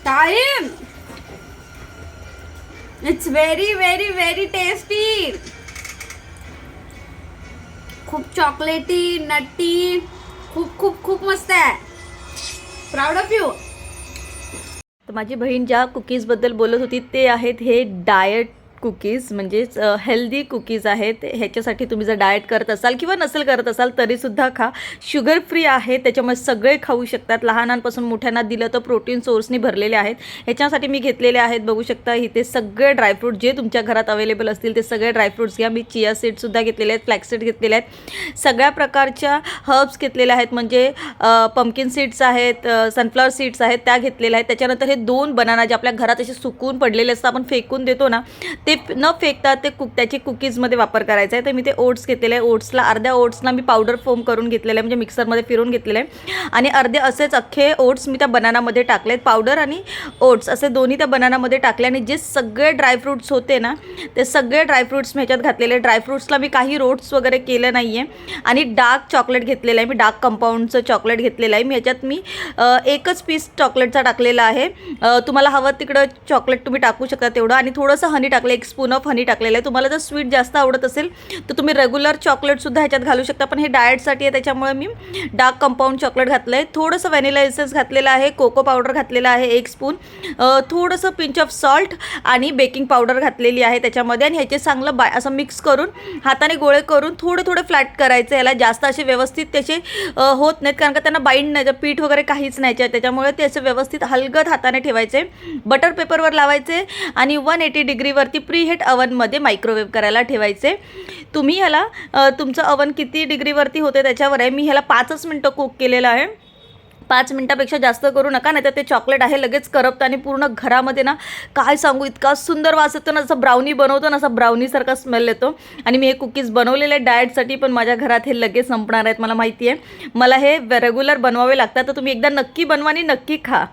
Time it's very very very tasty. खूप चॉकलेटी Nutty, खूप खूप खूप मस्त आहे. Proud of you. तर माझी बहीण ज्या कुकीजबद्दल बोलत होती ते आहेत हे डाएट कुकीज, म्हणजेच हेल्दी कुकीज आहेत. ह्याच्यासाठी तुम्ही जर डाएट करत असाल किंवा नसेल करत असाल तरीसुद्धा खा. शुगर फ्री आहे, त्याच्यामुळे सगळे खाऊ शकतात. लहानांपासून मोठ्यांना दिलं तर प्रोटीन सोर्सनी भरलेले आहेत. ह्याच्यासाठी मी घेतलेले आहेत, बघू शकता इथे सगळे ड्रायफ्रूट जे तुमच्या घरात अवेलेबल असतील ते सगळे ड्रायफ्रूट्स घ्या. मी चिया सीड्ससुद्धा घेतलेले आहेत, फ्लॅक्स सीड घेतलेले आहेत, सगळ्या प्रकारच्या हर्ब्स घेतलेल्या आहेत. म्हणजे पंपकिन सीड्स आहेत, सनफ्लॉवर सीड्स आहेत, त्या घेतलेल्या आहेत. त्याच्यानंतर हे 2 बनाना जे आपल्या घरात असे सुकून पडलेले असतात, आपण फेकून देतो ना, ते न फेकता ते त्याची कुकीजमध्ये वापर करायचा आहे. तर मी ते ओट्स घेतलेले आहे. अर्ध्या ओट्सला मी पावडर फॉर्म करून घेतलेलं आहे, म्हणजे मिक्सरमध्ये फिरून घेतलेलं आहे. आणि अर्धे असेच अख्खे ओट्स मी त्या बनानामध्ये टाकलेत. पावडर आणि ओट्स असे दोन्ही त्या बनानामध्ये टाकले. आणि जे सगळे ड्रायफ्रूट्स होते ना, ते सगळे ड्रायफ्रूट्स मी ह्याच्यात घातलेले. ड्रायफ्रूट्सला मी काही रोट्स वगैरे केलं नाही आहे. आणि डार्क चॉकलेट घेतलेलं आहे, मी डार्क कंपाऊंडचं चॉकलेट घेतलेलं आहे. मी ह्याच्यात एकच पीस चॉकलेटचा टाकलेला आहे. तुम्हाला हवं तिकडं चॉकलेट तुम्ही टाकू शकता तेवढं. आणि थोडंसं हनी टाकलं, 1 स्पून ऑफ हनी टाकलेलं आहे. तुम्हाला जर स्वीट जास्त आवडत असेल तर तुम्ही रेग्युलर चॉकलेटसुद्धा ह्याच्यात घालू शकता, पण हे डाएटसाठी आहे त्याच्यामुळे मी डार्क कंपाऊंड चॉकलेट घातलं आहे. थोडंसं व्हॅनिला एसेन्स घातलेलं आहे, कोको पावडर घातलेला आहे 1 स्पून, थोडंसं पिंच ऑफ सॉल्ट आणि बेकिंग पावडर घातलेली आहे त्याच्यामध्ये. आणि ह्याचे चांगलं असं मिक्स करून हाताने गोळे करून थोडे फ्लॅट करायचं. याला जास्त असे व्यवस्थित त्याचे होत नाहीत, कारण का त्यांना बाइंड नाही, पीठ वगैरे काहीच नाही, त्याच्यामुळे ते असे व्यवस्थित हलगत हाताने ठेवायचे. बटर पेपरवर लावायचे आणि 180 डिग्रीवरती प्रीहीट अवनमध्ये मायक्रोवेव्ह करायला ठेवायचे. तुम्ही ह्याला तुमचं अवन किती डिग्रीवरती होते त्याच्यावर आहे. मी ह्याला 5च मिनटं कुक केलेलं आहे. 5 मिनटापेक्षा जास्त करू नका, नाही तर ते चॉकलेट आहे लगेच करपतं आणि पूर्ण घरामध्ये ना काय सांगू इतका सुंदर वास येतो ना, जसं ब्राउनी बनवतो ना, असं ब्राउनीसारखा स्मेल येतो. आणि मी हे कुकीज बनवलेले आहेत डाएटसाठी, पण माझ्या घरात हे लगेच संपणार आहेत, मला माहिती आहे. मला हे रेग्युलर बनवावे लागतात, तर तुम्ही एकदा नक्की बनवा आणि नक्की खा.